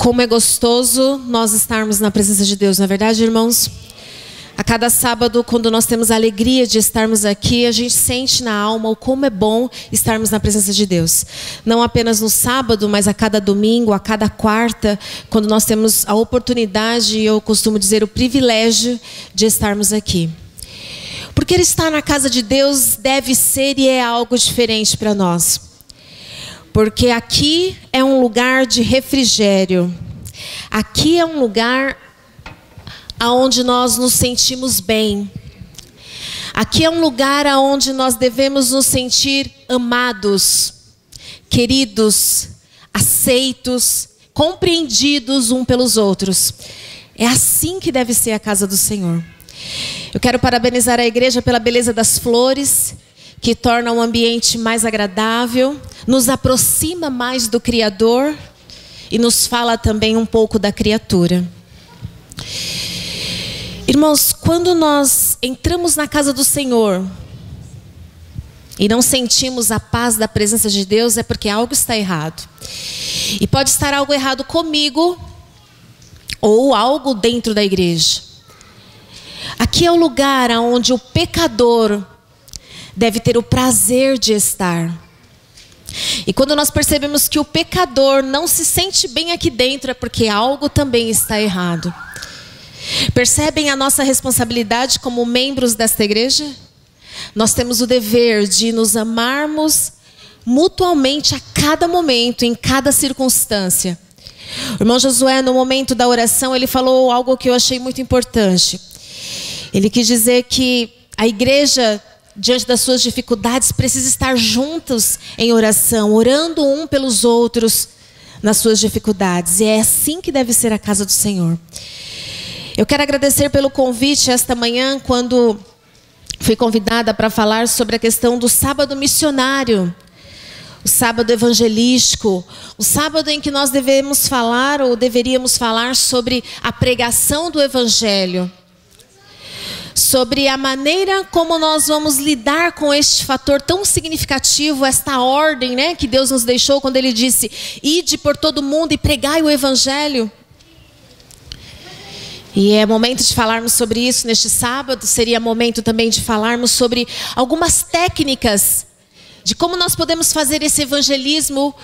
Como é gostoso nós estarmos na presença de Deus, não é verdade, irmãos? A cada sábado, quando nós temos a alegria de estarmos aqui, a gente sente na alma o como é bom estarmos na presença de Deus. Não apenas no sábado, mas a cada domingo, a cada quarta, quando nós temos a oportunidade, e eu costumo dizer o privilégio de estarmos aqui. Porque estar na casa de Deus deve ser e é algo diferente para nós. Porque aqui é um lugar de refrigério. Aqui é um lugar aonde nós nos sentimos bem. Aqui é um lugar aonde nós devemos nos sentir amados, queridos, aceitos, compreendidos uns pelos outros. É assim que deve ser a casa do Senhor. Eu quero parabenizar a igreja pela beleza das flores, que torna o ambiente mais agradável, nos aproxima mais do Criador e nos fala também um pouco da criatura. Irmãos, quando nós entramos na casa do Senhor e não sentimos a paz da presença de Deus, é porque algo está errado. E pode estar algo errado comigo ou algo dentro da igreja. Aqui é o lugar onde o pecador deve ter o prazer de estar. E quando nós percebemos que o pecador não se sente bem aqui dentro, é porque algo também está errado. Percebem a nossa responsabilidade como membros desta igreja? Nós temos o dever de nos amarmos mutuamente a cada momento, em cada circunstância. O irmão Josué, no momento da oração, ele falou algo que eu achei muito importante. Ele quis dizer que a igreja, diante das suas dificuldades, precisa estar juntos em oração, orando um pelos outros nas suas dificuldades. E é assim que deve ser a casa do Senhor. Eu quero agradecer pelo convite esta manhã, quando fui convidada para falar sobre a questão do sábado missionário, o sábado evangelístico, o sábado em que nós devemos falar ou deveríamos falar sobre a pregação do evangelho, sobre a maneira como nós vamos lidar com este fator tão significativo, esta ordem, né, que Deus nos deixou quando Ele disse: ide por todo mundo e pregai o evangelho. E é momento de falarmos sobre isso neste sábado. Seria momento também de falarmos sobre algumas técnicas de como nós podemos fazer esse evangelismo,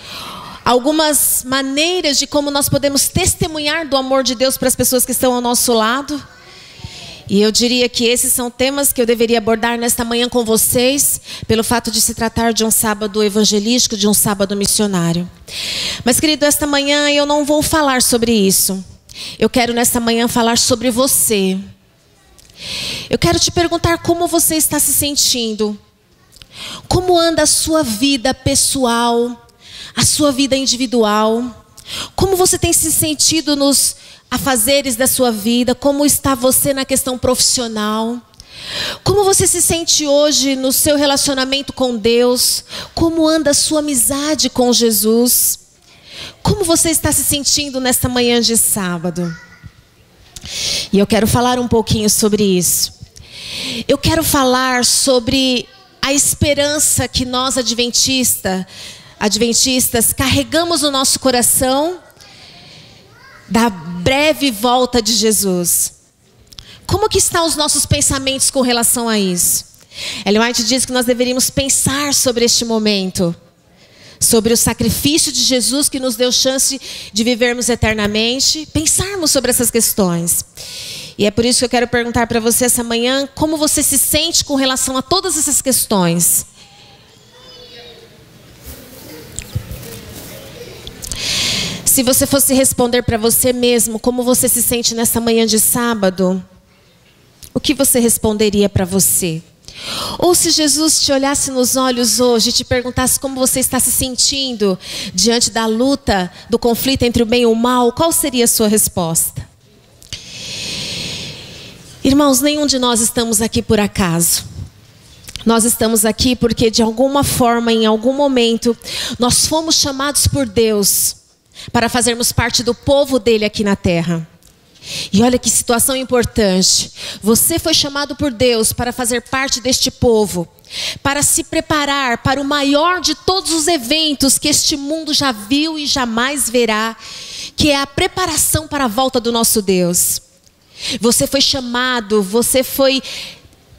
algumas maneiras de como nós podemos testemunhar do amor de Deus para as pessoas que estão ao nosso lado. E eu diria que esses são temas que eu deveria abordar nesta manhã com vocês, pelo fato de se tratar de um sábado evangelístico, de um sábado missionário. Mas, querido, esta manhã eu não vou falar sobre isso. Eu quero nesta manhã falar sobre você. Eu quero te perguntar como você está se sentindo. Como anda a sua vida pessoal, a sua vida individual? Como você tem se sentido nos afazeres da sua vida? Como está você na questão profissional? Como você se sente hoje no seu relacionamento com Deus? Como anda a sua amizade com Jesus? Como você está se sentindo nesta manhã de sábado? E eu quero falar um pouquinho sobre isso. Eu quero falar sobre a esperança que nós adventistas carregamos no nosso coração da breve volta de Jesus. Como que estão os nossos pensamentos com relação a isso? Ellen White diz que nós deveríamos pensar sobre este momento, sobre o sacrifício de Jesus que nos deu chance de vivermos eternamente, pensarmos sobre essas questões. E é por isso que eu quero perguntar para você essa manhã, como você se sente com relação a todas essas questões? Se você fosse responder para você mesmo, como você se sente nessa manhã de sábado, o que você responderia para você? Ou se Jesus te olhasse nos olhos hoje e te perguntasse como você está se sentindo diante da luta, do conflito entre o bem e o mal, qual seria a sua resposta? Irmãos, nenhum de nós estamos aqui por acaso. Nós estamos aqui porque de alguma forma, em algum momento, nós fomos chamados por Deus para fazermos parte do povo dele aqui na terra. E olha que situação importante. Você foi chamado por Deus para fazer parte deste povo, para se preparar para o maior de todos os eventos que este mundo já viu e jamais verá, que é a preparação para a volta do nosso Deus. Você foi chamado, você foi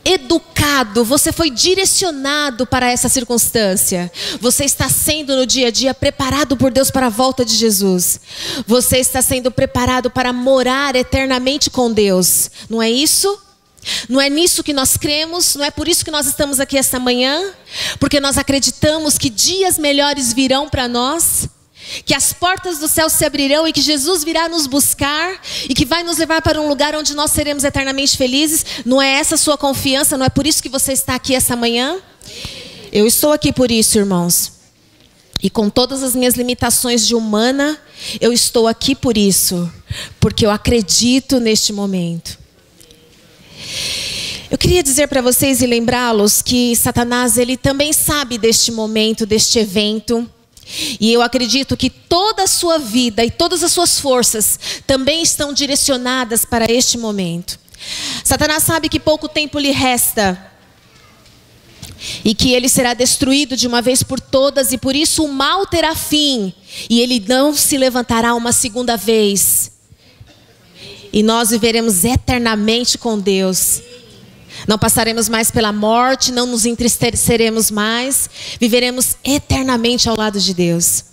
educado, você foi direcionado para essa circunstância. Você está sendo no dia a dia preparado por Deus para a volta de Jesus. Você está sendo preparado para morar eternamente com Deus. Não é isso? Não é nisso que nós cremos? Não é por isso que nós estamos aqui esta manhã? Porque nós acreditamos que dias melhores virão para nós? Que as portas do céu se abrirão e que Jesus virá nos buscar e que vai nos levar para um lugar onde nós seremos eternamente felizes? Não é essa a sua confiança? Não é por isso que você está aqui essa manhã? Eu estou aqui por isso, irmãos. E com todas as minhas limitações de humana, eu estou aqui por isso. Porque eu acredito neste momento. Eu queria dizer para vocês e lembrá-los que Satanás, ele também sabe deste momento, deste evento. E eu acredito que toda a sua vida e todas as suas forças também estão direcionadas para este momento. Satanás sabe que pouco tempo lhe resta e que ele será destruído de uma vez por todas, e por isso o mal terá fim e ele não se levantará uma segunda vez. E nós viveremos eternamente com Deus. Não passaremos mais pela morte, não nos entristeceremos mais, viveremos eternamente ao lado de Deus.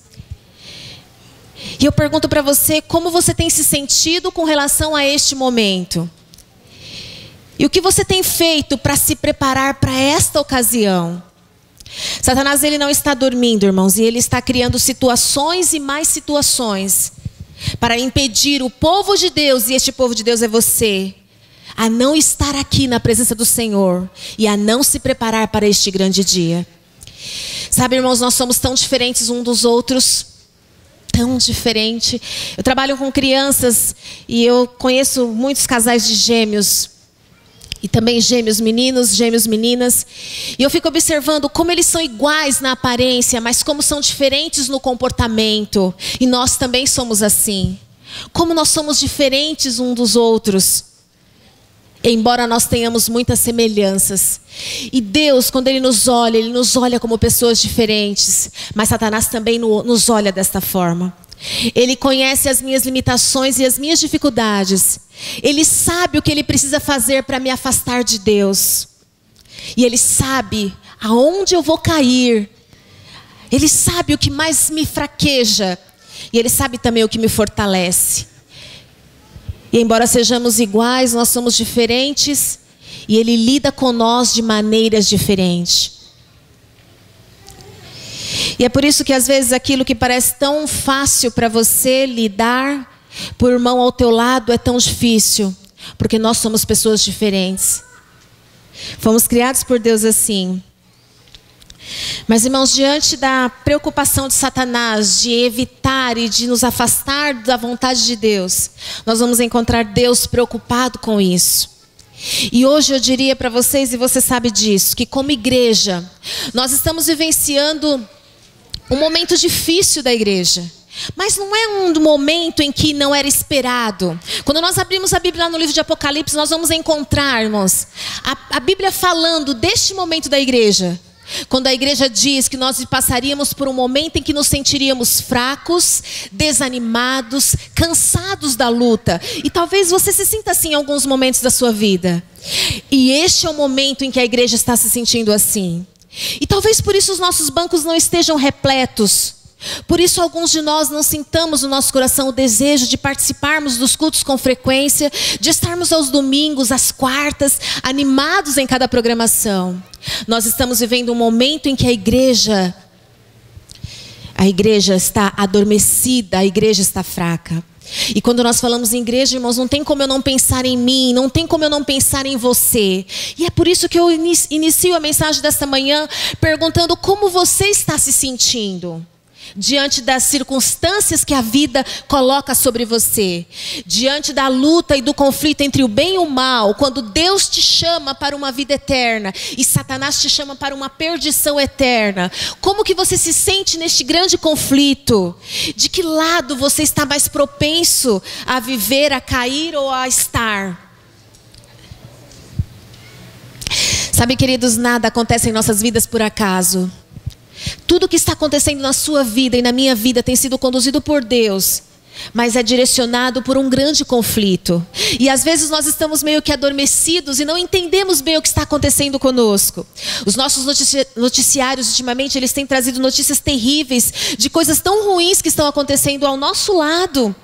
E eu pergunto para você, como você tem se sentido com relação a este momento? E o que você tem feito para se preparar para esta ocasião? Satanás, ele não está dormindo, irmãos, e ele está criando situações e mais situações para impedir o povo de Deus, e este povo de Deus é você, a não estar aqui na presença do Senhor e a não se preparar para este grande dia. Sabe, irmãos, nós somos tão diferentes uns dos outros, tão diferente. Eu trabalho com crianças e eu conheço muitos casais de gêmeos e também gêmeos meninos, gêmeos meninas, e eu fico observando como eles são iguais na aparência, mas como são diferentes no comportamento. E nós também somos assim. Como nós somos diferentes uns dos outros, embora nós tenhamos muitas semelhanças. E Deus, quando Ele nos olha como pessoas diferentes. Mas Satanás também nos olha desta forma. Ele conhece as minhas limitações e as minhas dificuldades. Ele sabe o que Ele precisa fazer para me afastar de Deus. E Ele sabe aonde eu vou cair. Ele sabe o que mais me fraqueja. E Ele sabe também o que me fortalece. E embora sejamos iguais, nós somos diferentes. E Ele lida com nós de maneiras diferentes. E é por isso que às vezes aquilo que parece tão fácil para você lidar, por irmão ao teu lado, é tão difícil. Porque nós somos pessoas diferentes. Fomos criados por Deus assim. Mas, irmãos, diante da preocupação de Satanás de evitar e de nos afastar da vontade de Deus, nós vamos encontrar Deus preocupado com isso. E hoje eu diria para vocês, e você sabe disso, que como igreja, nós estamos vivenciando um momento difícil da igreja. Mas não é um momento em que não era esperado. Quando nós abrimos a Bíblia lá no livro de Apocalipse, nós vamos encontrar, irmãos, a Bíblia falando deste momento da igreja. Quando a igreja diz que nós passaríamos por um momento em que nos sentiríamos fracos, desanimados, cansados da luta. E talvez você se sinta assim em alguns momentos da sua vida. E este é o momento em que a igreja está se sentindo assim. E talvez por isso os nossos bancos não estejam repletos. Por isso alguns de nós não sintamos no nosso coração o desejo de participarmos dos cultos com frequência, de estarmos aos domingos, às quartas, animados em cada programação. Nós estamos vivendo um momento em que a igreja está adormecida, a igreja está fraca. E quando nós falamos em igreja, irmãos, não tem como eu não pensar em mim, não tem como eu não pensar em você. E é por isso que eu inicio a mensagem desta manhã perguntando como você está se sentindo diante das circunstâncias que a vida coloca sobre você, diante da luta e do conflito entre o bem e o mal, quando Deus te chama para uma vida eterna e Satanás te chama para uma perdição eterna. Como que você se sente neste grande conflito? De que lado você está mais propenso a viver, a cair ou a estar? Sabe, queridos, nada acontece em nossas vidas por acaso. Tudo que está acontecendo na sua vida e na minha vida tem sido conduzido por Deus. mas é direcionado por um grande conflito. E às vezes nós estamos meio que adormecidos e não entendemos bem o que está acontecendo conosco. Os nossos noticiários, ultimamente, eles têm trazido notícias terríveis de coisas tão ruins que estão acontecendo ao nosso lado.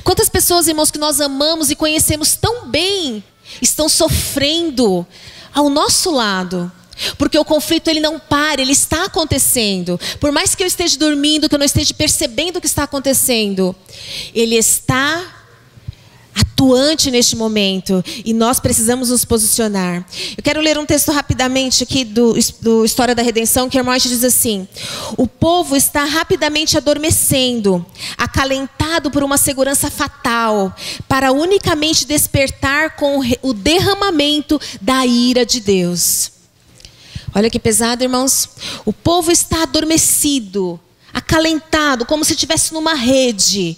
Quantas pessoas, irmãos, que nós amamos e conhecemos tão bem, estão sofrendo ao nosso lado. Porque o conflito, ele não para, ele está acontecendo. Por mais que eu esteja dormindo, que eu não esteja percebendo o que está acontecendo, ele está atuante neste momento. E nós precisamos nos posicionar. Eu quero ler um texto rapidamente aqui do História da Redenção, que a irmã diz assim: o povo está rapidamente adormecendo, acalentado por uma segurança fatal, para unicamente despertar com o derramamento da ira de Deus. Olha que pesado, irmãos. O povo está adormecido, acalentado, como se estivesse numa rede.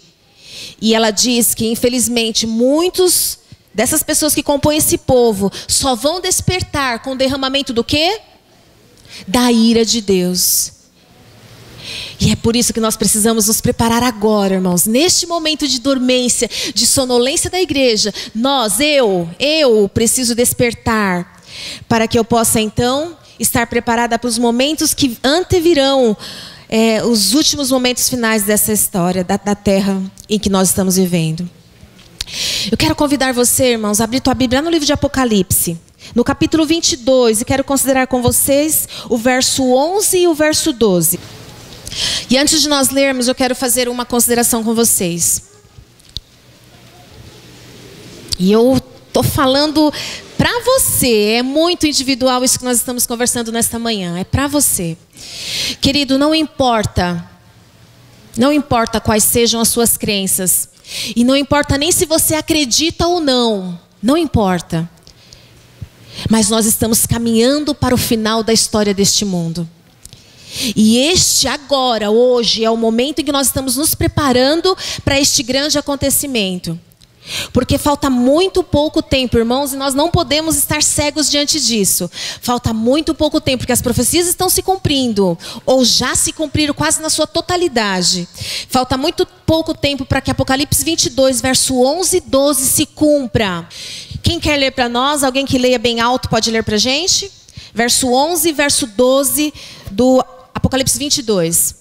E ela diz que, infelizmente, muitos dessas pessoas que compõem esse povo só vão despertar com o derramamento do quê? Da ira de Deus. E é por isso que nós precisamos nos preparar agora, irmãos. Neste momento de dormência, de sonolência da igreja, eu preciso despertar para que eu possa, então, estar preparada para os momentos que antevirão, os últimos momentos finais dessa história, da terra em que nós estamos vivendo. Eu quero convidar você, irmãos, a abrir tua Bíblia no livro de Apocalipse, no capítulo 22, e quero considerar com vocês o verso 11 e o verso 12. E antes de nós lermos, eu quero fazer uma consideração com vocês. E eu estou falando para você, é muito individual isso que nós estamos conversando nesta manhã, é para você. Querido, não importa quais sejam as suas crenças, e não importa nem se você acredita ou não, não importa. Mas nós estamos caminhando para o final da história deste mundo. E hoje, é o momento em que nós estamos nos preparando para este grande acontecimento. Porque falta muito pouco tempo, irmãos, e nós não podemos estar cegos diante disso. Falta muito pouco tempo, porque as profecias estão se cumprindo, ou já se cumpriram quase na sua totalidade. Falta muito pouco tempo para que Apocalipse 22, verso 11 e 12 se cumpra. Quem quer ler para nós? Alguém que leia bem alto pode ler para a gente? Verso 11 e verso 12 do Apocalipse 22.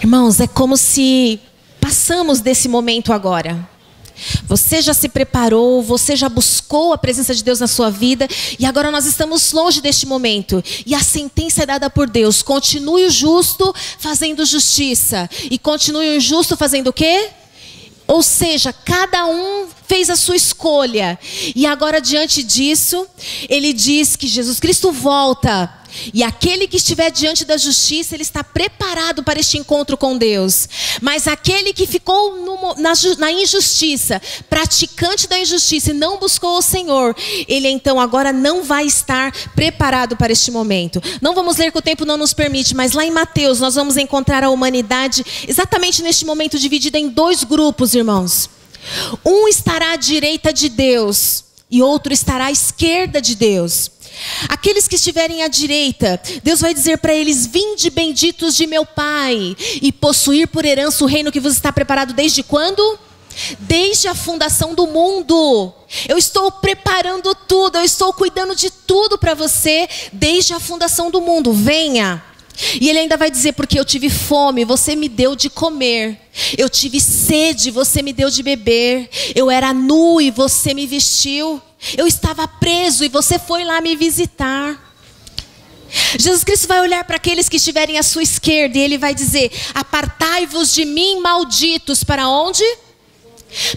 Irmãos, é como se passamos desse momento agora. Você já se preparou, você já buscou a presença de Deus na sua vida, e agora nós estamos longe deste momento. E a sentença é dada por Deus: continue o justo fazendo justiça. E continue o injusto fazendo o quê? Ou seja, cada um fez a sua escolha. E agora, diante disso, ele diz que Jesus Cristo volta. E aquele que estiver diante da justiça, ele está preparado para este encontro com Deus. Mas aquele que ficou na injustiça, praticante da injustiça, e não buscou o Senhor, ele então agora não vai estar preparado para este momento. Não vamos ler que o tempo não nos permite, mas lá em Mateus nós vamos encontrar a humanidade exatamente neste momento dividida em dois grupos, irmãos. Um estará à direita de Deus e outro estará à esquerda de Deus. Aqueles que estiverem à direita, Deus vai dizer para eles: vinde benditos de meu Pai, e possuir por herança o reino que vos está preparado desde quando? Desde a fundação do mundo. Eu estou preparando tudo, eu estou cuidando de tudo para você desde a fundação do mundo. Venha. E ele ainda vai dizer: porque eu tive fome, você me deu de comer. Eu tive sede, você me deu de beber. Eu era nu e você me vestiu. Eu estava preso e você foi lá me visitar. Jesus Cristo vai olhar para aqueles que estiverem à sua esquerda e ele vai dizer: apartai-vos de mim, malditos. Para onde?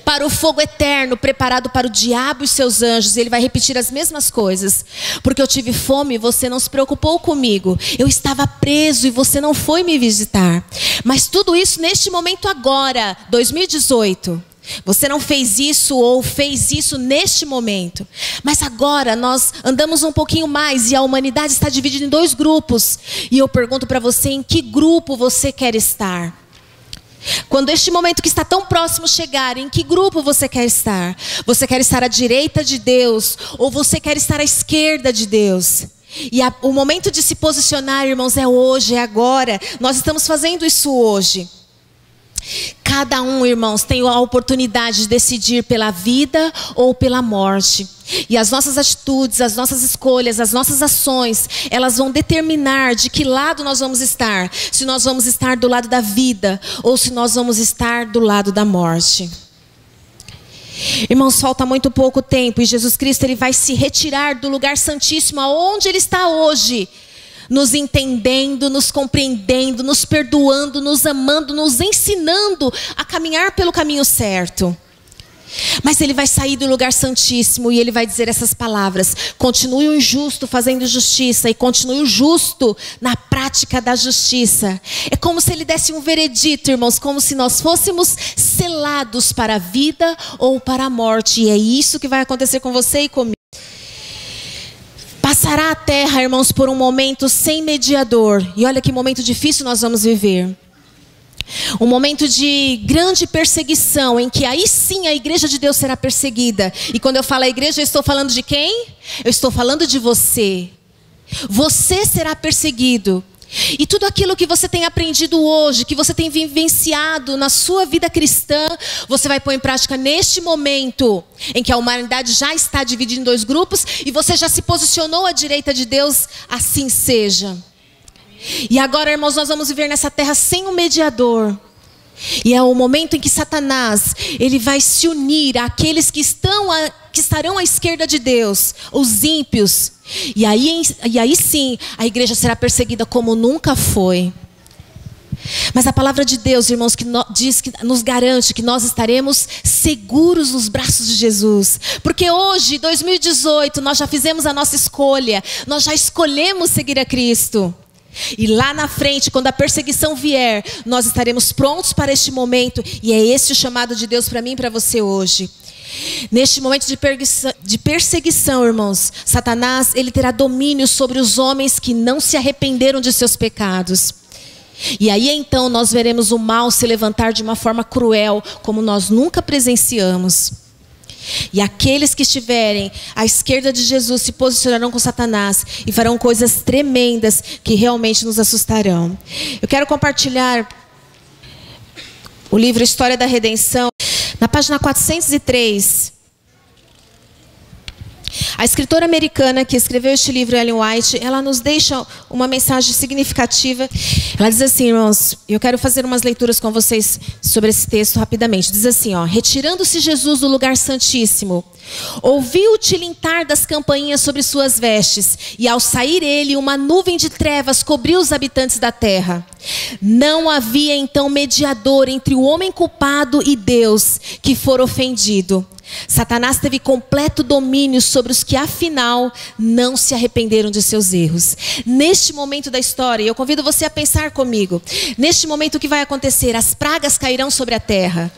Para o fogo eterno, preparado para o diabo e seus anjos. E ele vai repetir as mesmas coisas. Porque eu tive fome e você não se preocupou comigo. Eu estava preso e você não foi me visitar. Mas tudo isso neste momento agora, 2018. Você não fez isso ou fez isso neste momento. Mas agora nós andamos um pouquinho mais e a humanidade está dividida em 2 grupos. E eu pergunto para você, em que grupo você quer estar? Quando este momento que está tão próximo chegar, em que grupo você quer estar? Você quer estar à direita de Deus ou você quer estar à esquerda de Deus? E o momento de se posicionar, irmãos, é hoje, é agora. Nós estamos fazendo isso hoje. Cada um, irmãos, tem a oportunidade de decidir pela vida ou pela morte. E as nossas atitudes, as nossas escolhas, as nossas ações, elas vão determinar de que lado nós vamos estar. Se nós vamos estar do lado da vida ou se nós vamos estar do lado da morte. Irmãos, falta muito pouco tempo e Jesus Cristo ele vai se retirar do lugar santíssimo aonde Ele está hoje. Nos entendendo, nos compreendendo, nos perdoando, nos amando, nos ensinando a caminhar pelo caminho certo. Mas Ele vai sair do lugar santíssimo e Ele vai dizer essas palavras: continue o injusto fazendo justiça e continue o justo na prática da justiça. É como se Ele desse um veredito, irmãos, como se nós fôssemos selados para a vida ou para a morte. E é isso que vai acontecer com você e comigo. Passará a terra, irmãos, por um momento sem mediador. E olha que momento difícil nós vamos viver. Um momento de grande perseguição, em que aí sim a igreja de Deus será perseguida. E quando eu falo a igreja, eu estou falando de quem? Eu estou falando de você. Você será perseguido. E tudo aquilo que você tem aprendido hoje, que você tem vivenciado na sua vida cristã, você vai pôr em prática neste momento em que a humanidade já está dividida em 2 grupos e você já se posicionou à direita de Deus, assim seja. E agora, irmãos, nós vamos viver nessa terra sem um mediador. E é o momento em que Satanás, ele vai se unir àqueles que estarão à esquerda de Deus, os ímpios. E aí sim, a igreja será perseguida como nunca foi. Mas a palavra de Deus, irmãos, diz que nos garante que nós estaremos seguros nos braços de Jesus. Porque hoje, 2018, nós já fizemos a nossa escolha. Nós já escolhemos seguir a Cristo. E lá na frente, quando a perseguição vier, nós estaremos prontos para este momento. E é esse o chamado de Deus para mim e para você hoje. Neste momento de perseguição, irmãos, Satanás, ele terá domínio sobre os homens que não se arrependeram de seus pecados. E aí então nós veremos o mal se levantar de uma forma cruel, como nós nunca presenciamos. E aqueles que estiverem à esquerda de Jesus se posicionarão com Satanás e farão coisas tremendas que realmente nos assustarão. Eu quero compartilhar o livro História da Redenção. Na página 403, a escritora americana que escreveu este livro, Ellen White, ela nos deixa uma mensagem significativa. Ela diz assim, irmãos, eu quero fazer umas leituras com vocês sobre esse texto rapidamente. Diz assim, ó: retirando-se Jesus do lugar santíssimo, ouviu o tilintar das campainhas sobre suas vestes, e ao sair ele, uma nuvem de trevas cobriu os habitantes da terra. Não havia então mediador entre o homem culpado e Deus, que for ofendido. Satanás teve completo domínio sobre os que afinal não se arrependeram de seus erros. Neste momento da história, eu convido você a pensar comigo. Neste momento o que vai acontecer? As pragas cairão sobre a terra.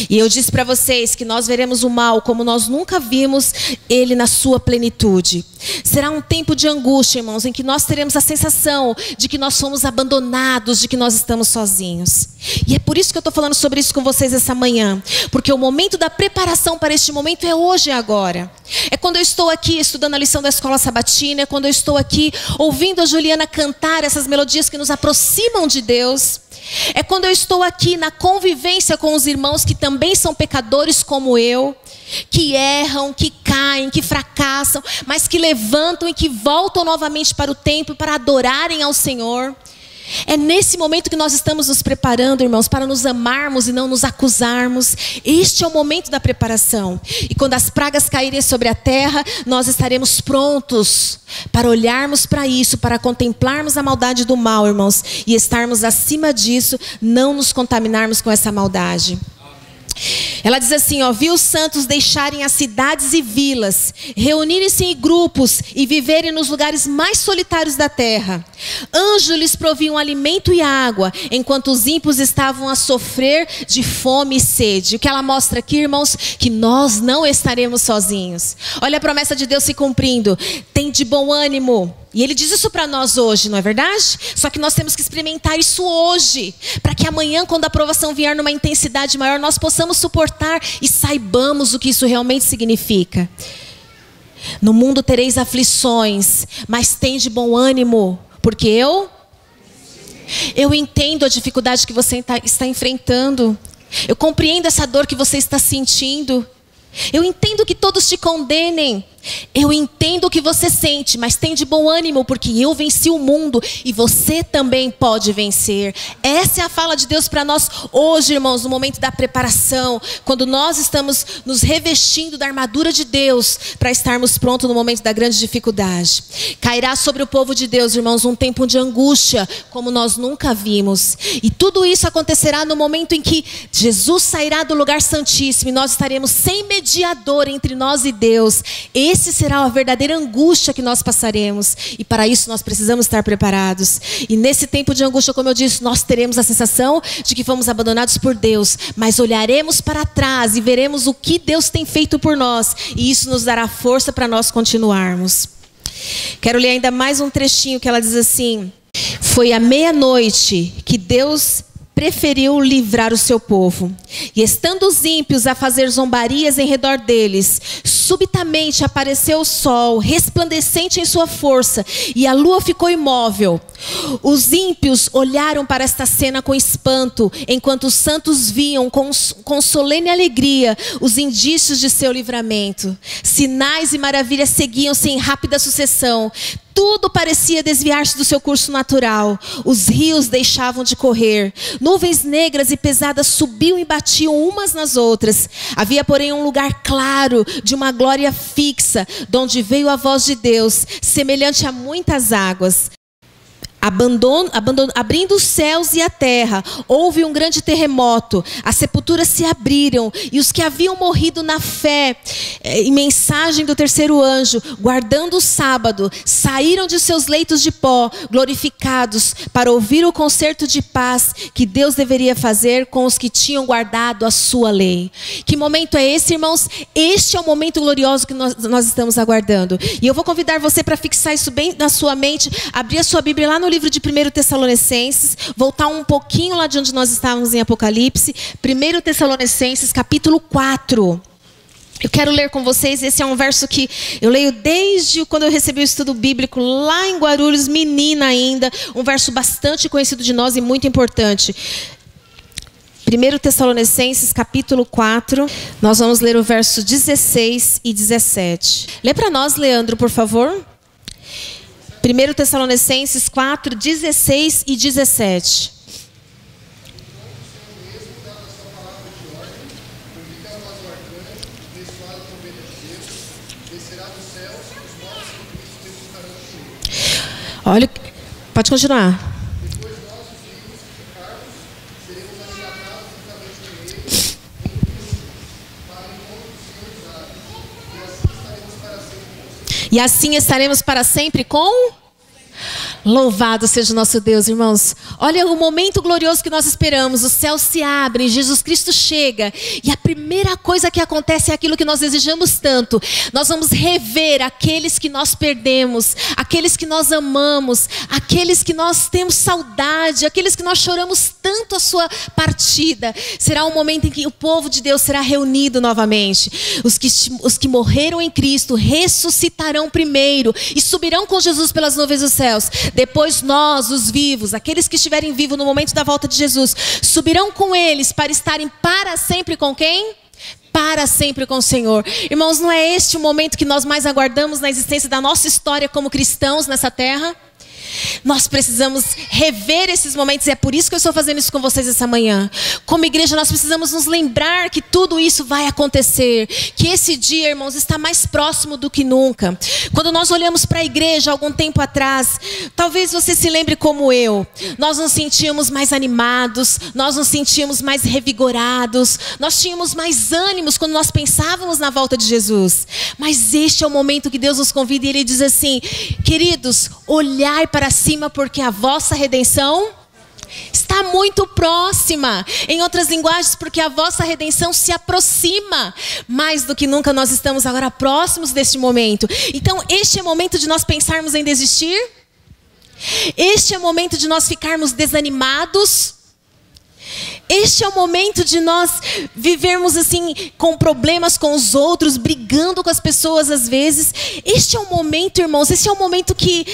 E eu disse para vocês que nós veremos o mal como nós nunca vimos ele na sua plenitude. Será um tempo de angústia, irmãos, em que nós teremos a sensação de que nós somos abandonados, de que nós estamos sozinhos. E é por isso que eu estou falando sobre isso com vocês essa manhã. Porque o momento da preparação para este momento é hoje e agora. É quando eu estou aqui estudando a lição da escola sabatina, é quando eu estou aqui ouvindo a Juliana cantar essas melodias que nos aproximam de Deus. É quando eu estou aqui na convivência com os irmãos que também são pecadores como eu, que erram, que caem, que fracassam, mas que levantam e que voltam novamente para o templo para adorarem ao Senhor. É nesse momento que nós estamos nos preparando, irmãos, para nos amarmos e não nos acusarmos. Este é o momento da preparação. E quando as pragas caírem sobre a terra, nós estaremos prontos para olharmos para isso, para contemplarmos a maldade do mal, irmãos, e estarmos acima disso, não nos contaminarmos com essa maldade. Ela diz assim, ó: vi os santos deixarem as cidades e vilas, reunirem-se em grupos e viverem nos lugares mais solitários da terra. Anjos lhes proviam alimento e água, enquanto os ímpios estavam a sofrer de fome e sede. O que ela mostra aqui, irmãos, que nós não estaremos sozinhos. Olha a promessa de Deus se cumprindo. Tem de bom ânimo. E Ele diz isso para nós hoje, não é verdade? Só que nós temos que experimentar isso hoje, para que amanhã, quando a aprovação vier numa intensidade maior, nós possamos suportar e saibamos o que isso realmente significa. No mundo tereis aflições, mas tem de bom ânimo, porque eu entendo a dificuldade que você está enfrentando. Eu compreendo essa dor que você está sentindo. Eu entendo que todos te condenem. Eu entendo o que você sente, mas tem de bom ânimo, porque eu venci o mundo e você também pode vencer. Essa é a fala de Deus para nós hoje, irmãos, no momento da preparação, quando nós estamos nos revestindo da armadura de Deus para estarmos prontos no momento da grande dificuldade. Cairá sobre o povo de Deus, irmãos, um tempo de angústia como nós nunca vimos. E tudo isso acontecerá no momento em que Jesus sairá do lugar santíssimo e nós estaremos sem mediador entre nós e Deus. Esse será a verdadeira angústia que nós passaremos. E para isso nós precisamos estar preparados. E nesse tempo de angústia, como eu disse, nós teremos a sensação de que fomos abandonados por Deus. Mas olharemos para trás e veremos o que Deus tem feito por nós. E isso nos dará força para nós continuarmos. Quero ler ainda mais um trechinho que ela diz assim: foi à meia-noite que Deus preferiu livrar o seu povo. E estando os ímpios a fazer zombarias em redor deles, subitamente apareceu o sol, resplandecente em sua força, e a lua ficou imóvel. Os ímpios olharam para esta cena com espanto, enquanto os santos viam com solene alegria os indícios de seu livramento. Sinais e maravilhas seguiam-se em rápida sucessão. Tudo parecia desviar-se do seu curso natural. Os rios deixavam de correr. Nuvens negras e pesadas subiam e batiam umas nas outras. Havia, porém, um lugar claro, de uma glória fixa, de onde veio a voz de Deus, semelhante a muitas águas. Abrindo os céus e a terra, houve um grande terremoto, as sepulturas se abriram, e os que haviam morrido na fé, em mensagem do terceiro anjo, guardando o sábado, saíram de seus leitos de pó, glorificados, para ouvir o concerto de paz que Deus deveria fazer com os que tinham guardado a sua lei. Que momento é esse, irmãos? Este é o momento glorioso que nós estamos aguardando. E eu vou convidar você para fixar isso bem na sua mente, abrir a sua Bíblia lá no livro de 1 Tessalonicenses, voltar um pouquinho lá de onde nós estávamos em Apocalipse, 1 Tessalonicenses, capítulo 4. Eu quero ler com vocês, esse é um verso que eu leio desde quando eu recebi o estudo bíblico, lá em Guarulhos, menina ainda, um verso bastante conhecido de nós e muito importante. 1 Tessalonicenses, capítulo 4, nós vamos ler o verso 16 e 17. Lê para nós, Leandro, por favor. 1 Tessalonicenses 4, 16 e 17. Olha, pode continuar. E assim estaremos para sempre com... Louvado seja o nosso Deus, irmãos. Olha o momento glorioso que nós esperamos. Os céus se abrem, Jesus Cristo chega. E a primeira coisa que acontece é aquilo que nós desejamos tanto. Nós vamos rever aqueles que nós perdemos, aqueles que nós amamos, aqueles que nós temos saudade, aqueles que nós choramos tanto a sua partida. Será um momento em que o povo de Deus será reunido novamente. Os que morreram em Cristo ressuscitarão primeiro e subirão com Jesus pelas nuvens dos céus. Depois nós, os vivos, aqueles que estiverem vivos no momento da volta de Jesus, subirão com eles para estarem para sempre com quem? Para sempre com o Senhor. Irmãos, não é este o momento que nós mais aguardamos na existência da nossa história como cristãos nessa terra? Nós precisamos rever esses momentos, e é por isso que eu estou fazendo isso com vocês essa manhã. Como igreja, nós precisamos nos lembrar que tudo isso vai acontecer, que esse dia, irmãos, está mais próximo do que nunca. Quando nós olhamos para a igreja algum tempo atrás, talvez você se lembre como eu, nós nos sentíamos mais animados, nós nos sentíamos mais revigorados, nós tínhamos mais ânimos quando nós pensávamos na volta de Jesus. Mas este é o momento que Deus nos convida e Ele diz assim: queridos, olhai para cima, porque a vossa redenção está muito próxima. Em outras linguagens, porque a vossa redenção se aproxima. Mais do que nunca nós estamos agora próximos deste momento. Então este é o momento de nós pensarmos em desistir. Este é o momento de nós ficarmos desanimados. Este é o momento de nós vivermos assim, com problemas com os outros, brigando com as pessoas às vezes. Este é o momento, irmãos, esse é o momento que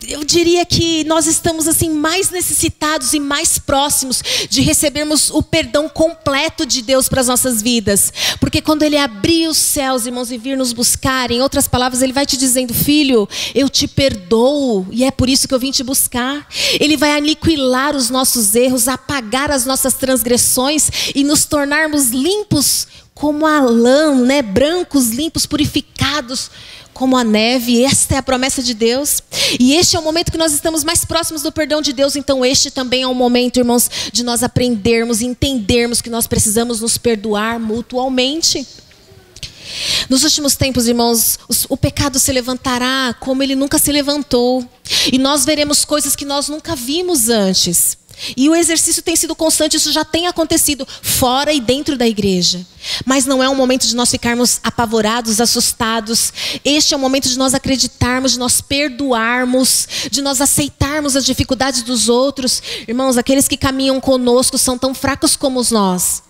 eu diria que nós estamos assim mais necessitados e mais próximos de recebermos o perdão completo de Deus para as nossas vidas. Porque quando Ele abrir os céus, irmãos, e vir nos buscar, em outras palavras, Ele vai te dizendo: filho, eu te perdoo e é por isso que eu vim te buscar. Ele vai aniquilar os nossos erros, apagar as nossas transgressões e nos tornarmos limpos como a lã, né? Brancos, limpos, purificados como a neve. Esta é a promessa de Deus. E este é o momento que nós estamos mais próximos do perdão de Deus. Então este também é um momento, irmãos, de nós aprendermos e entendermos que nós precisamos nos perdoar mutualmente. Nos últimos tempos, irmãos, o pecado se levantará como ele nunca se levantou. E nós veremos coisas que nós nunca vimos antes. E o exercício tem sido constante, isso já tem acontecido fora e dentro da igreja. Mas não é um momento de nós ficarmos apavorados, assustados. Este é o momento de nós acreditarmos, de nós perdoarmos, de nós aceitarmos as dificuldades dos outros. Irmãos, aqueles que caminham conosco são tão fracos como nós.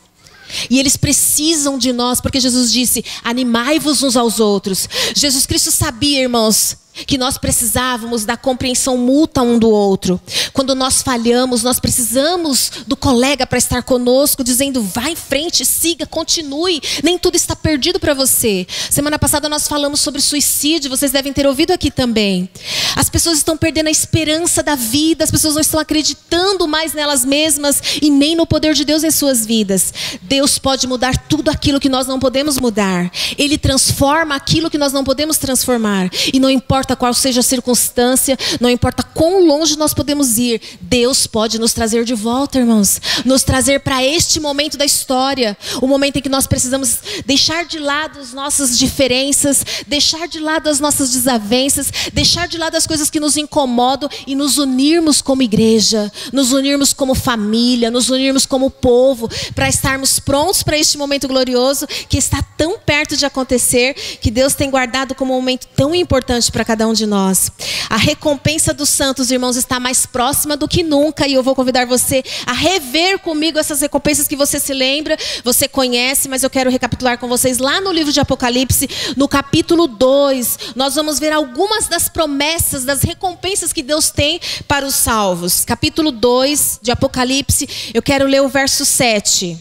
E eles precisam de nós, porque Jesus disse: animai-vos uns aos outros. Jesus Cristo sabia, irmãos, que nós precisávamos da compreensão mútua um do outro. Quando nós falhamos, nós precisamos do colega para estar conosco, dizendo: vá em frente, siga, continue, nem tudo está perdido para você. Semana passada nós falamos sobre suicídio, vocês devem ter ouvido aqui também. As pessoas estão perdendo a esperança da vida, as pessoas não estão acreditando mais nelas mesmas e nem no poder de Deus em suas vidas. Deus pode mudar tudo aquilo que nós não podemos mudar. Ele transforma aquilo que nós não podemos transformar. E não importa qual seja a circunstância, não importa quão longe nós podemos ir, Deus pode nos trazer de volta, irmãos. Nos trazer para este momento da história, o momento em que nós precisamos deixar de lado as nossas diferenças, deixar de lado as nossas desavenças, deixar de lado as coisas que nos incomodam e nos unirmos como igreja, nos unirmos como família, nos unirmos como povo, para estarmos prontos para este momento glorioso que está tão perto de acontecer, que Deus tem guardado como um momento tão importante para cada um de nós. A recompensa dos santos, irmãos, está mais próxima do que nunca, e eu vou convidar você a rever comigo essas recompensas que você se lembra, você conhece, mas eu quero recapitular com vocês lá no livro de Apocalipse, no capítulo 2, nós vamos ver algumas das promessas, das recompensas que Deus tem para os salvos. Capítulo 2 de Apocalipse, eu quero ler o verso 7.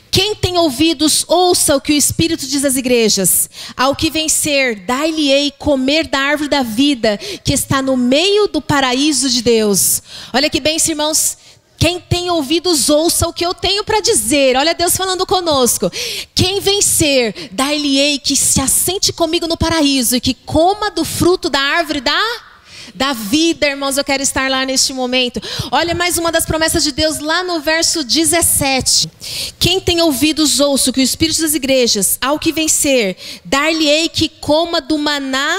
Quem tem ouvidos, ouça o que o Espírito diz às igrejas. Ao que vencer, dar-lhe-ei comer da árvore da vida, que está no meio do paraíso de Deus. Olha que bem, irmãos. Quem tem ouvidos, ouça o que eu tenho para dizer. Olha Deus falando conosco. Quem vencer, dar-lhe-ei que se assente comigo no paraíso e que coma do fruto da árvore da vida, irmãos. Eu quero estar lá neste momento. Olha mais uma das promessas de Deus lá no verso 17. Quem tem ouvidos, ouça o que o Espírito das igrejas. Ao que vencer, dar-lhe-ei que coma do maná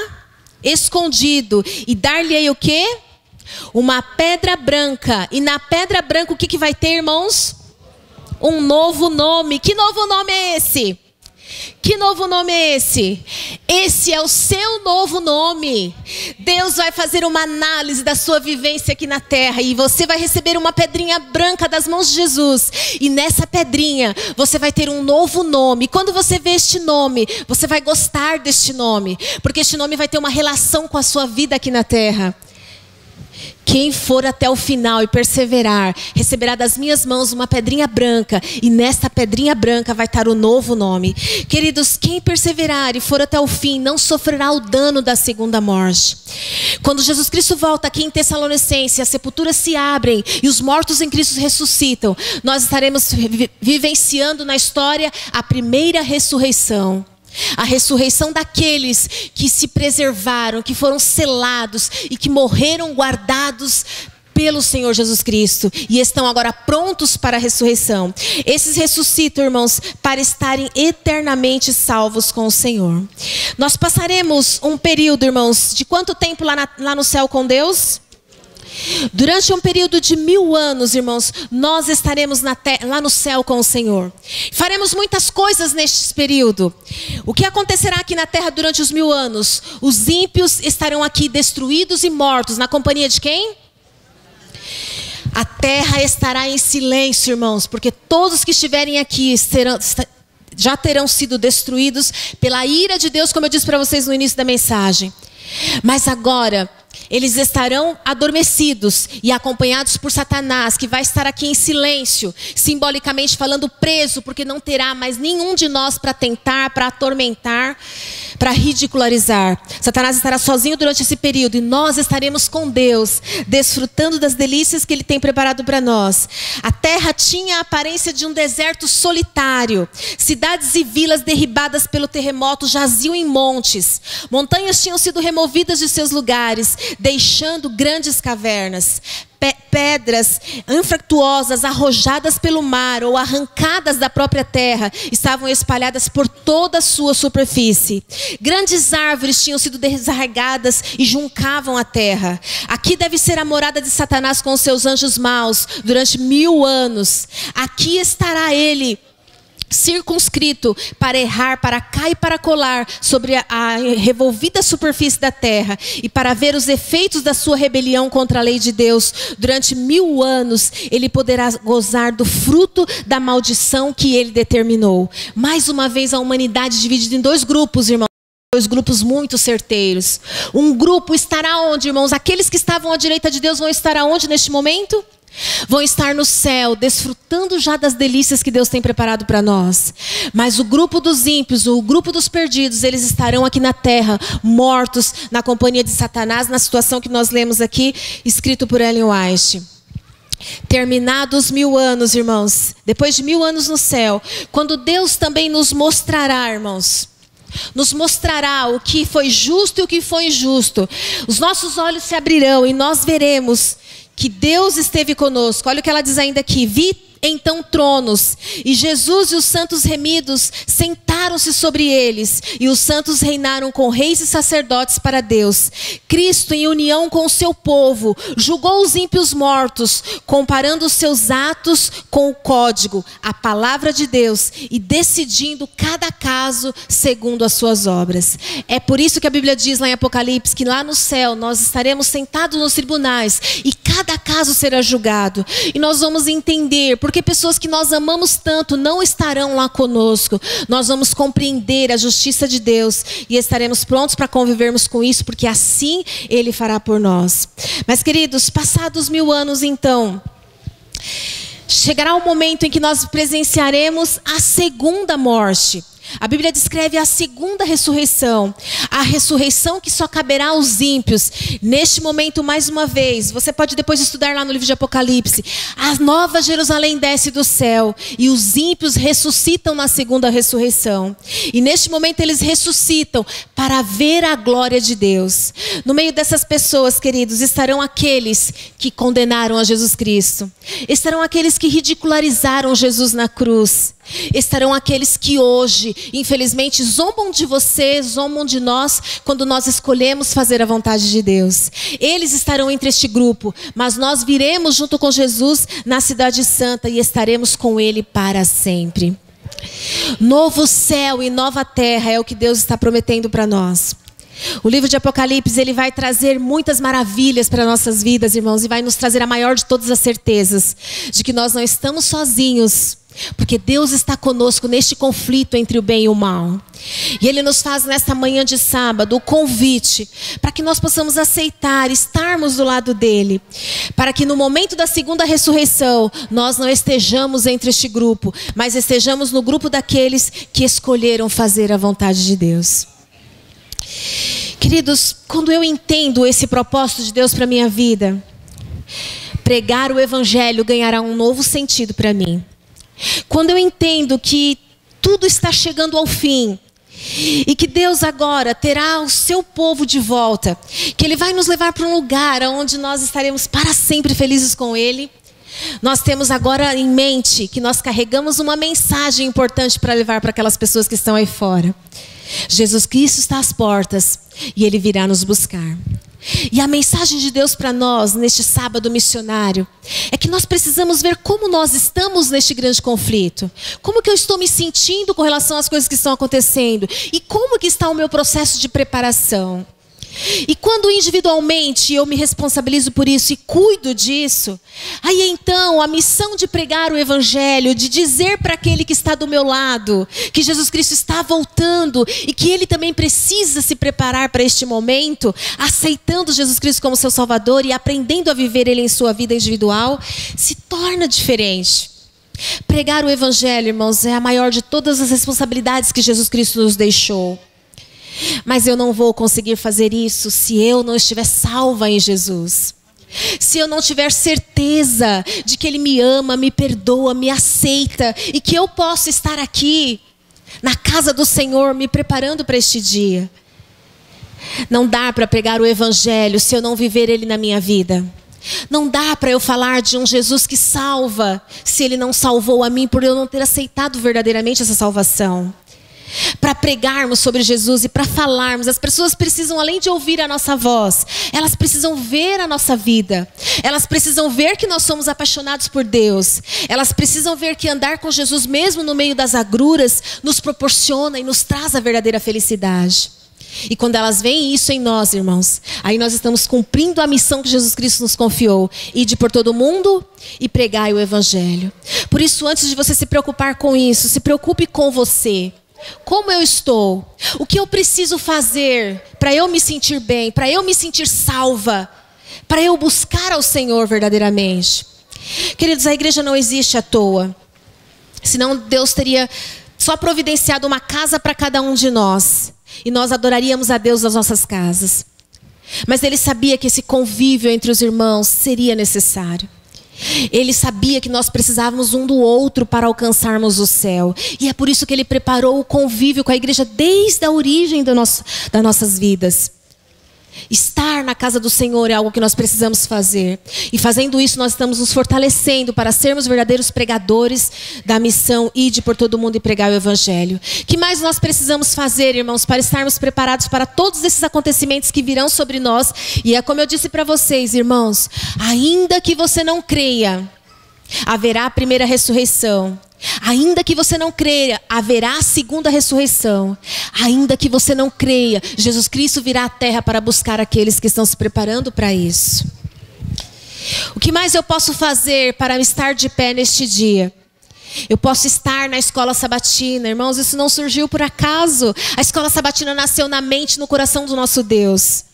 escondido. E dar-lhe-ei o quê? Uma pedra branca. E na pedra branca o que vai ter, irmãos? Um novo nome. Que novo nome é esse? Que novo nome é esse? Esse é o seu novo nome. Deus vai fazer uma análise da sua vivência aqui na terra e você vai receber uma pedrinha branca das mãos de Jesus. E nessa pedrinha você vai ter um novo nome. E quando você vê este nome, você vai gostar deste nome, porque este nome vai ter uma relação com a sua vida aqui na terra. Quem for até o final e perseverar, receberá das minhas mãos uma pedrinha branca, e nesta pedrinha branca vai estar o novo nome. Queridos, quem perseverar e for até o fim, não sofrerá o dano da segunda morte. Quando Jesus Cristo volta aqui em Tessalonicenses, as sepulturas se abrem e os mortos em Cristo ressuscitam, nós estaremos vivenciando na história a primeira ressurreição. A ressurreição daqueles que se preservaram, que foram selados e que morreram guardados pelo Senhor Jesus Cristo e estão agora prontos para a ressurreição. Esses ressuscitam, irmãos, para estarem eternamente salvos com o Senhor. Nós passaremos um período, irmãos, de quanto tempo lá no céu com Deus? Durante um período de 1000 anos, irmãos, nós estaremos lá no céu com o Senhor. Faremos muitas coisas neste período. O que acontecerá aqui na terra durante os 1000 anos? Os ímpios estarão aqui destruídos e mortos. Na companhia de quem? A terra estará em silêncio, irmãos, porque todos que estiverem aqui já terão sido destruídos pela ira de Deus, como eu disse para vocês no início da mensagem. Mas agora eles estarão adormecidos e acompanhados por Satanás, que vai estar aqui em silêncio, simbolicamente falando preso, porque não terá mais nenhum de nós para tentar, para atormentar, para ridicularizar. Satanás estará sozinho durante esse período e nós estaremos com Deus, desfrutando das delícias que Ele tem preparado para nós. A terra tinha a aparência de um deserto solitário. Cidades e vilas derribadas pelo terremoto jaziam em montes. Montanhas tinham sido removidas de seus lugares, deixando grandes cavernas. Pedras infrutuosas arrojadas pelo mar ou arrancadas da própria terra estavam espalhadas por toda a sua superfície. Grandes árvores tinham sido desarraigadas e juncavam a terra. Aqui deve ser a morada de Satanás com os seus anjos maus durante 1000 anos. Aqui estará ele circunscrito para errar, para cá e para colar sobre a revolvida superfície da terra e para ver os efeitos da sua rebelião contra a lei de Deus. Durante 1000 anos ele poderá gozar do fruto da maldição que ele determinou. Mais uma vez a humanidade dividida em 2 grupos, irmãos. 2 grupos muito certeiros. Um grupo estará onde, irmãos? Aqueles que estavam à direita de Deus vão estar aonde neste momento? Vão estar no céu, desfrutando já das delícias que Deus tem preparado para nós. Mas o grupo dos ímpios, o grupo dos perdidos, eles estarão aqui na terra, mortos na companhia de Satanás, na situação que nós lemos aqui, escrito por Ellen White. Terminados 1000 anos, irmãos, depois de 1000 anos no céu, quando Deus também nos mostrará, irmãos, nos mostrará o que foi justo e o que foi injusto, os nossos olhos se abrirão e nós veremos que Deus esteve conosco. Olha o que ela diz ainda aqui: vi então tronos, e Jesus e os santos remidos sentaram-se sobre eles, e os santos reinaram com reis e sacerdotes para Deus. Cristo, em união com o seu povo, julgou os ímpios mortos, comparando os seus atos com o código, a palavra de Deus, e decidindo cada caso segundo as suas obras. É por isso que a Bíblia diz lá em Apocalipse que lá no céu nós estaremos sentados nos tribunais e cada caso será julgado. E nós vamos entender porque pessoas que nós amamos tanto não estarão lá conosco. Nós vamos compreender a justiça de Deus e estaremos prontos para convivermos com isso, porque assim Ele fará por nós. Mas, queridos, passados 1000 anos então, chegará o momento em que nós presenciaremos a segunda morte. A Bíblia descreve a segunda ressurreição, a ressurreição que só caberá aos ímpios. Neste momento, mais uma vez, você pode depois estudar lá no livro de Apocalipse, a nova Jerusalém desce do céu e os ímpios ressuscitam na segunda ressurreição. E neste momento eles ressuscitam para ver a glória de Deus. No meio dessas pessoas, queridos, estarão aqueles que condenaram a Jesus Cristo, estarão aqueles que ridicularizaram Jesus na cruz, estarão aqueles que hoje, infelizmente, zombam de você, zombam de nós, quando nós escolhemos fazer a vontade de Deus. Eles estarão entre este grupo, mas nós viremos junto com Jesus na cidade santa e estaremos com Ele para sempre. Novo céu e nova terra é o que Deus está prometendo para nós. O livro de Apocalipse, ele vai trazer muitas maravilhas para nossas vidas, irmãos, e vai nos trazer a maior de todas as certezas, de que nós não estamos sozinhos, Porque Deus está conosco neste conflito entre o bem e o mal. E Ele nos faz nesta manhã de sábado o convite para que nós possamos aceitar, estarmos do lado dEle. Para que no momento da segunda ressurreição, nós não estejamos entre este grupo, mas estejamos no grupo daqueles que escolheram fazer a vontade de Deus. Queridos, quando eu entendo esse propósito de Deus para a minha vida, pregar o Evangelho ganhará um novo sentido para mim. Quando eu entendo que tudo está chegando ao fim e que Deus agora terá o seu povo de volta, que Ele vai nos levar para um lugar onde nós estaremos para sempre felizes com Ele, nós temos agora em mente que nós carregamos uma mensagem importante para levar para aquelas pessoas que estão aí fora. Jesus Cristo está às portas e Ele virá nos buscar. E a mensagem de Deus para nós neste sábado missionário é que nós precisamos ver como nós estamos neste grande conflito. Como que eu estou me sentindo com relação às coisas que estão acontecendo e como que está o meu processo de preparação. E quando individualmente eu me responsabilizo por isso e cuido disso, aí então a missão de pregar o Evangelho, de dizer para aquele que está do meu lado que Jesus Cristo está voltando e que ele também precisa se preparar para este momento, aceitando Jesus Cristo como seu Salvador e aprendendo a viver Ele em sua vida individual, se torna diferente. Pregar o Evangelho, irmãos, é a maior de todas as responsabilidades que Jesus Cristo nos deixou. Mas eu não vou conseguir fazer isso se eu não estiver salva em Jesus. Se eu não tiver certeza de que Ele me ama, me perdoa, me aceita e que eu posso estar aqui na casa do Senhor me preparando para este dia. Não dá para pregar o Evangelho se eu não viver Ele na minha vida. Não dá para eu falar de um Jesus que salva se Ele não salvou a mim por eu não ter aceitado verdadeiramente essa salvação. Para pregarmos sobre Jesus e para falarmos, as pessoas precisam, além de ouvir a nossa voz, elas precisam ver a nossa vida. Elas precisam ver que nós somos apaixonados por Deus. Elas precisam ver que andar com Jesus, mesmo no meio das agruras, nos proporciona e nos traz a verdadeira felicidade. E quando elas veem isso em nós, irmãos, aí nós estamos cumprindo a missão que Jesus Cristo nos confiou: ide por todo mundo e pregai o Evangelho. Por isso, antes de você se preocupar com isso, se preocupe com você. Como eu estou? O que eu preciso fazer para eu me sentir bem, para eu me sentir salva, para eu buscar ao Senhor verdadeiramente? Queridos, a igreja não existe à toa. Senão Deus teria só providenciado uma casa para cada um de nós. E nós adoraríamos a Deus nas nossas casas. Mas Ele sabia que esse convívio entre os irmãos seria necessário. Ele sabia que nós precisávamos um do outro para alcançarmos o céu. E é por isso que Ele preparou o convívio com a igreja desde a origem das nossas vidas. Estar na casa do Senhor é algo que nós precisamos fazer. E fazendo isso nós estamos nos fortalecendo para sermos verdadeiros pregadores da missão: ide por todo mundo e pregar o Evangelho. O que mais nós precisamos fazer, irmãos, para estarmos preparados para todos esses acontecimentos que virão sobre nós? E é como eu disse para vocês, irmãos, ainda que você não creia, haverá a primeira ressurreição. Ainda que você não creia, haverá a segunda ressurreição. Ainda que você não creia, Jesus Cristo virá à terra para buscar aqueles que estão se preparando para isso. O que mais eu posso fazer para estar de pé neste dia? Eu posso estar na escola sabatina. Irmãos, isso não surgiu por acaso. A escola sabatina nasceu na mente, no coração do nosso Deus.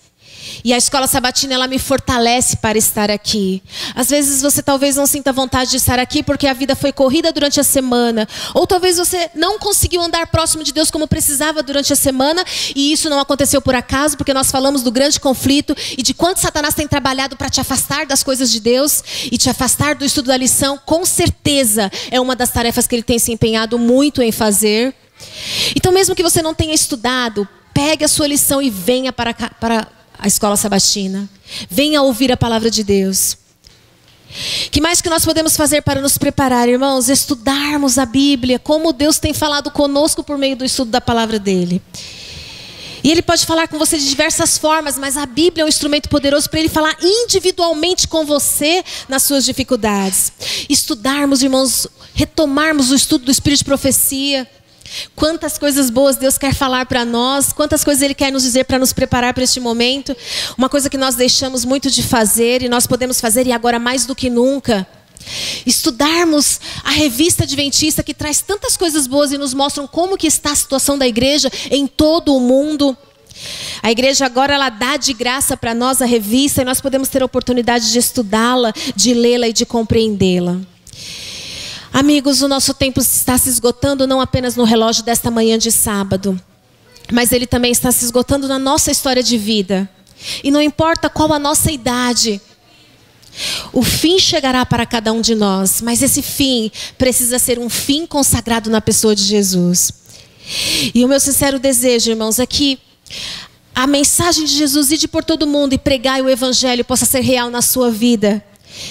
E a escola sabatina, ela me fortalece para estar aqui. Às vezes você talvez não sinta vontade de estar aqui porque a vida foi corrida durante a semana. Ou talvez você não conseguiu andar próximo de Deus como precisava durante a semana. E isso não aconteceu por acaso, porque nós falamos do grande conflito e de quanto Satanás tem trabalhado para te afastar das coisas de Deus e te afastar do estudo da lição. Com certeza é uma das tarefas que ele tem se empenhado muito em fazer. Então, mesmo que você não tenha estudado, pegue a sua lição e venha para a escola sabatina. Venha ouvir a palavra de Deus. Que mais que nós podemos fazer para nos preparar, irmãos? Estudarmos a Bíblia, como Deus tem falado conosco por meio do estudo da palavra dele. E Ele pode falar com você de diversas formas, mas a Bíblia é um instrumento poderoso para Ele falar individualmente com você nas suas dificuldades. Estudarmos, irmãos, retomarmos o estudo do Espírito de Profecia. Quantas coisas boas Deus quer falar para nós, quantas coisas Ele quer nos dizer para nos preparar para este momento. Uma coisa que nós deixamos muito de fazer e nós podemos fazer, e agora mais do que nunca, Estudarmos a revista adventista que traz tantas coisas boas e nos mostram como que está a situação da igreja em todo o mundo. A igreja agora ela dá de graça para nós a revista e nós podemos ter a oportunidade de estudá-la, de lê-la e de compreendê-la. Amigos, o nosso tempo está se esgotando não apenas no relógio desta manhã de sábado, mas ele também está se esgotando na nossa história de vida. E não importa qual a nossa idade, o fim chegará para cada um de nós, mas esse fim precisa ser um fim consagrado na pessoa de Jesus. E o meu sincero desejo, irmãos, é que a mensagem de Jesus ide por todo mundo e pregar o evangelho possa ser real na sua vida.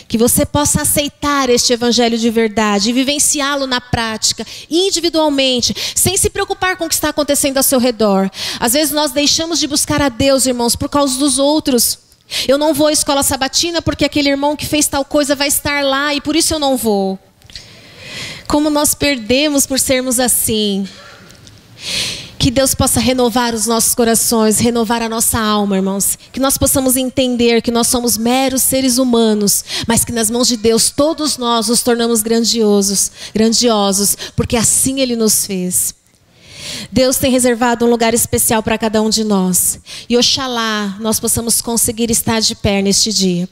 Que você possa aceitar este evangelho de verdade e vivenciá-lo na prática, individualmente, sem se preocupar com o que está acontecendo ao seu redor. Às vezes nós deixamos de buscar a Deus, irmãos, por causa dos outros. Eu não vou à escola sabatina porque aquele irmão que fez tal coisa vai estar lá e por isso eu não vou. Como nós perdemos por sermos assim. Que Deus possa renovar os nossos corações, renovar a nossa alma, irmãos. Que nós possamos entender que nós somos meros seres humanos, mas que nas mãos de Deus todos nós nos tornamos grandiosos, porque assim Ele nos fez. Deus tem reservado um lugar especial para cada um de nós. E oxalá nós possamos conseguir estar de pé neste dia.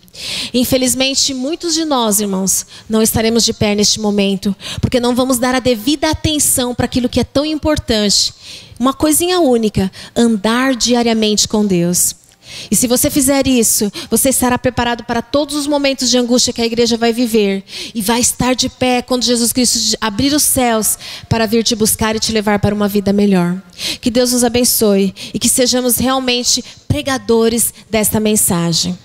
Infelizmente, muitos de nós, irmãos, não estaremos de pé neste momento, porque não vamos dar a devida atenção para aquilo que é tão importante. Uma coisinha única: andar diariamente com Deus. E se você fizer isso, você estará preparado para todos os momentos de angústia que a igreja vai viver. E vai estar de pé quando Jesus Cristo abrir os céus para vir te buscar e te levar para uma vida melhor. Que Deus nos abençoe e que sejamos realmente pregadores desta mensagem.